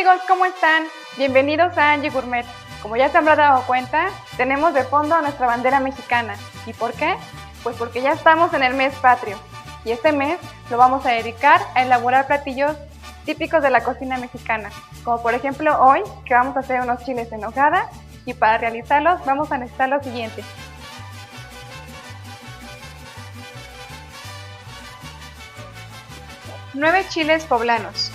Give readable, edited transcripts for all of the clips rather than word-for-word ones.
amigos, ¿cómo están? Bienvenidos a Angie Gourmet. Como ya se habrán dado cuenta, tenemos de fondo nuestra bandera mexicana. ¿Y por qué? Pues porque ya estamos en el mes patrio. Y este mes lo vamos a dedicar a elaborar platillos típicos de la cocina mexicana. Como por ejemplo hoy, que vamos a hacer unos chiles en nogada. Y para realizarlos vamos a necesitar lo siguiente. Nueve chiles poblanos,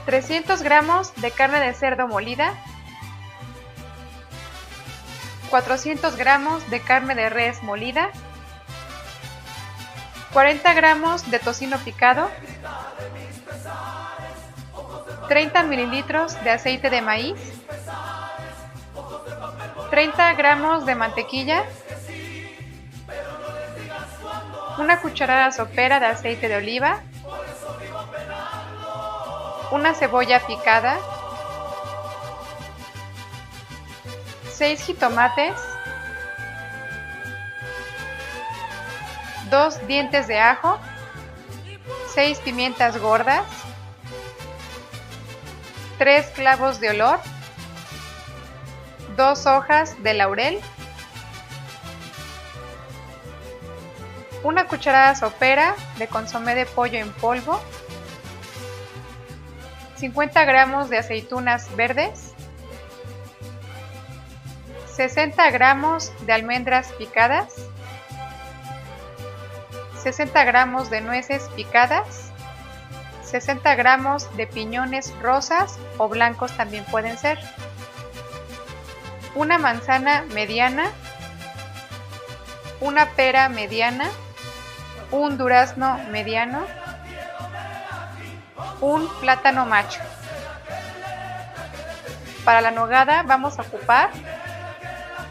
300 gramos de carne de cerdo molida, 400 gramos de carne de res molida, 40 gramos de tocino picado, 30 mililitros de aceite de maíz, 30 gramos de mantequilla, una cucharada sopera de aceite de oliva, una cebolla picada, 6 jitomates, 2 dientes de ajo, 6 pimientas gordas, 3 clavos de olor, 2 hojas de laurel, una cucharada sopera de consomé de pollo en polvo, 50 gramos de aceitunas verdes, 60 gramos de almendras picadas, 60 gramos de nueces picadas, 60 gramos de piñones rosas o blancos también pueden ser, una manzana mediana, una pera mediana, un durazno mediano, un plátano macho. Para la nogada vamos a ocupar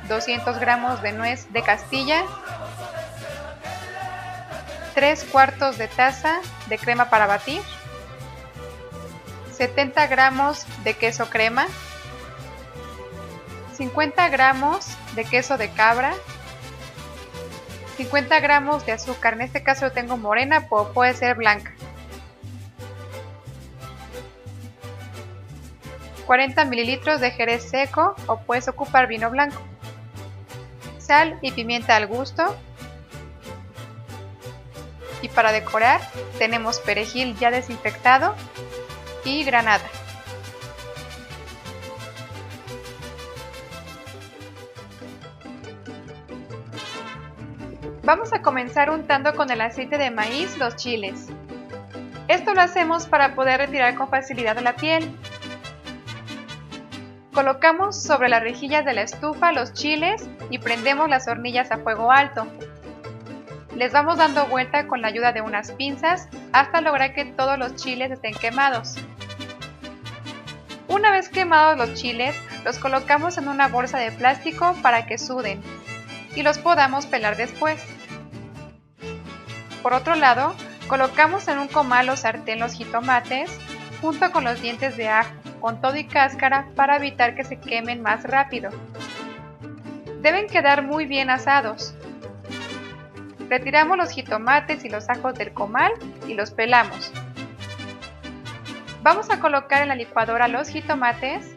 200 gramos de nuez de Castilla, 3 cuartos de taza de crema para batir, 70 gramos de queso crema, 50 gramos de queso de cabra, 50 gramos de azúcar, en este caso yo tengo morena, pero puede ser blanca, 40 mililitros de jerez seco o puedes ocupar vino blanco, sal y pimienta al gusto, y para decorar tenemos perejil ya desinfectado y granada. Vamos a comenzar untando con el aceite de maíz los chiles. Esto lo hacemos para poder retirar con facilidad la piel. Colocamos sobre las rejillas de la estufa los chiles y prendemos las hornillas a fuego alto. Les vamos dando vuelta con la ayuda de unas pinzas hasta lograr que todos los chiles estén quemados. Una vez quemados los chiles, los colocamos en una bolsa de plástico para que suden y los podamos pelar después. Por otro lado, colocamos en un comal o sartén los jitomates junto con los dientes de ajo, con todo y cáscara para evitar que se quemen más rápido. Deben quedar muy bien asados. Retiramos los jitomates y los ajos del comal y los pelamos. Vamos a colocar en la licuadora los jitomates,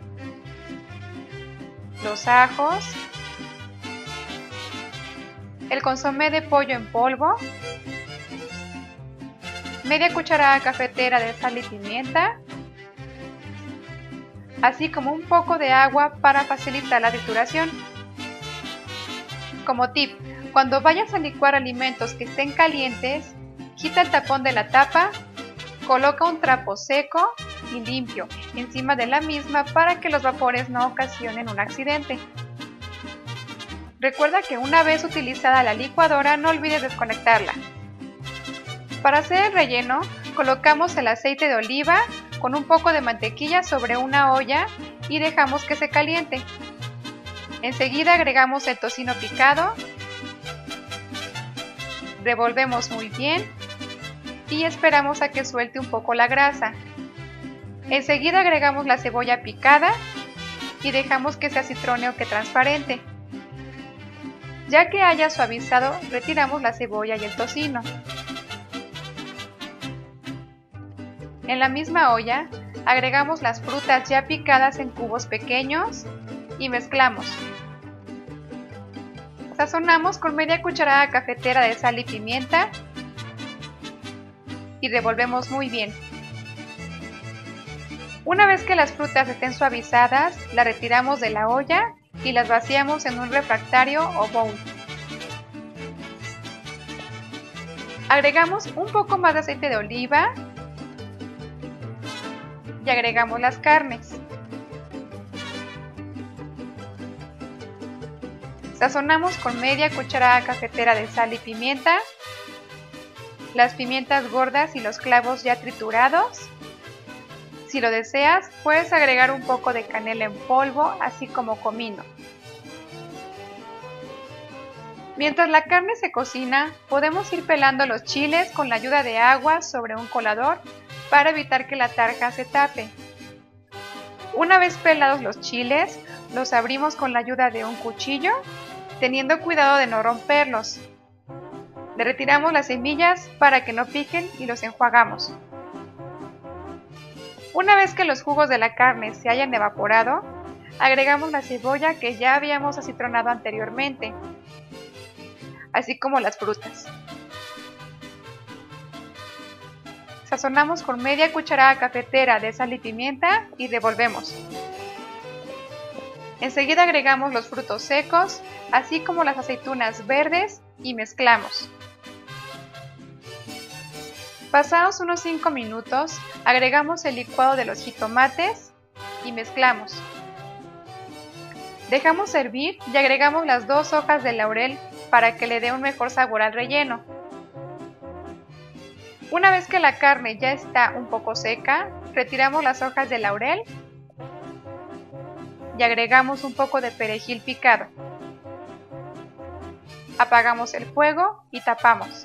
los ajos, el consomé de pollo en polvo, media cucharada cafetera de sal y pimienta, así como un poco de agua para facilitar la trituración. Como tip, cuando vayas a licuar alimentos que estén calientes, quita el tapón de la tapa, coloca un trapo seco y limpio encima de la misma para que los vapores no ocasionen un accidente. Recuerda que una vez utilizada la licuadora no olvides desconectarla. Para hacer el relleno, colocamos el aceite de oliva con un poco de mantequilla sobre una olla y dejamos que se caliente. Enseguida agregamos el tocino picado, revolvemos muy bien y esperamos a que suelte un poco la grasa. Enseguida agregamos la cebolla picada y dejamos que se acitrone o que transparente. Ya que haya suavizado, retiramos la cebolla y el tocino. En la misma olla Agregamos las frutas ya picadas en cubos pequeños y mezclamos. Sazonamos con media cucharada cafetera de sal y pimienta y revolvemos muy bien. Una vez que las frutas estén suavizadas, las retiramos de la olla y las vaciamos en un refractario o bowl. Agregamos un poco más de aceite de oliva y agregamos las carnes. Sazonamos con media cucharada cafetera de sal y pimienta, las pimientas gordas y los clavos ya triturados. Si lo deseas, puedes agregar un poco de canela en polvo, así como comino. Mientras la carne se cocina, podemos ir pelando los chiles con la ayuda de agua sobre un colador para evitar que la tarja se tape. Una vez pelados los chiles, los abrimos con la ayuda de un cuchillo, teniendo cuidado de no romperlos. Le retiramos las semillas para que no piquen y los enjuagamos. Una vez que los jugos de la carne se hayan evaporado, agregamos la cebolla que ya habíamos acitronado anteriormente, así como las frutas. Sazonamos con media cucharada cafetera de sal y pimienta y revolvemos. Enseguida agregamos los frutos secos, así como las aceitunas verdes y mezclamos. Pasados unos 5 minutos, agregamos el licuado de los jitomates y mezclamos. Dejamos hervir y agregamos las 2 hojas de laurel para que le dé un mejor sabor al relleno. Una vez que la carne ya está un poco seca, retiramos las hojas de laurel y agregamos un poco de perejil picado. Apagamos el fuego y tapamos.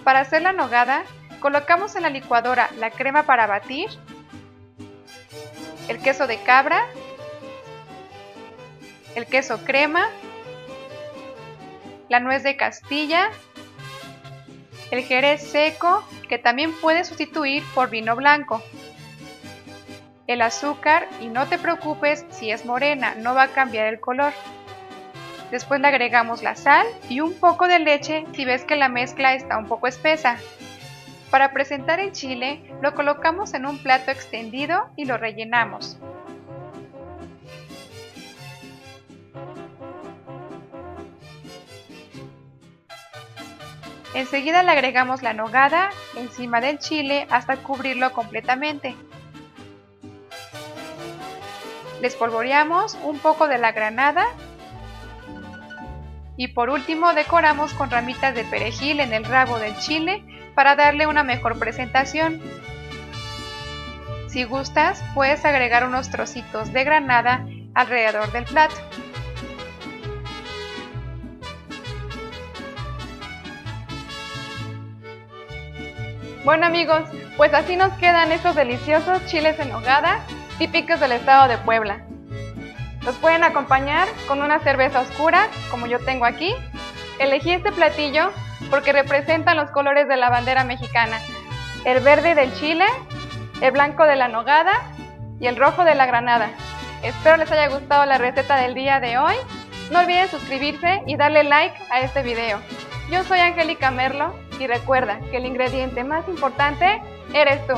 Para hacer la nogada, colocamos en la licuadora la crema para batir, el queso de cabra, el queso crema, la nuez de Castilla, el jerez seco, que también puedes sustituir por vino blanco, el azúcar, y no te preocupes si es morena, no va a cambiar el color. Después le agregamos la sal y un poco de leche si ves que la mezcla está un poco espesa. Para presentar el chile, lo colocamos en un plato extendido y lo rellenamos. Enseguida le agregamos la nogada encima del chile hasta cubrirlo completamente. Le espolvoreamos un poco de la granada y por último decoramos con ramitas de perejil en el rabo del chile para darle una mejor presentación. Si gustas, puedes agregar unos trocitos de granada alrededor del plato. Bueno amigos, pues así nos quedan estos deliciosos chiles en nogada típicos del estado de Puebla. Los pueden acompañar con una cerveza oscura, como yo tengo aquí. Elegí este platillo porque representan los colores de la bandera mexicana: el verde del chile, el blanco de la nogada y el rojo de la granada. Espero les haya gustado la receta del día de hoy. No olviden suscribirse y darle like a este video. Yo soy Angélica Merlo y recuerda que el ingrediente más importante eres tú.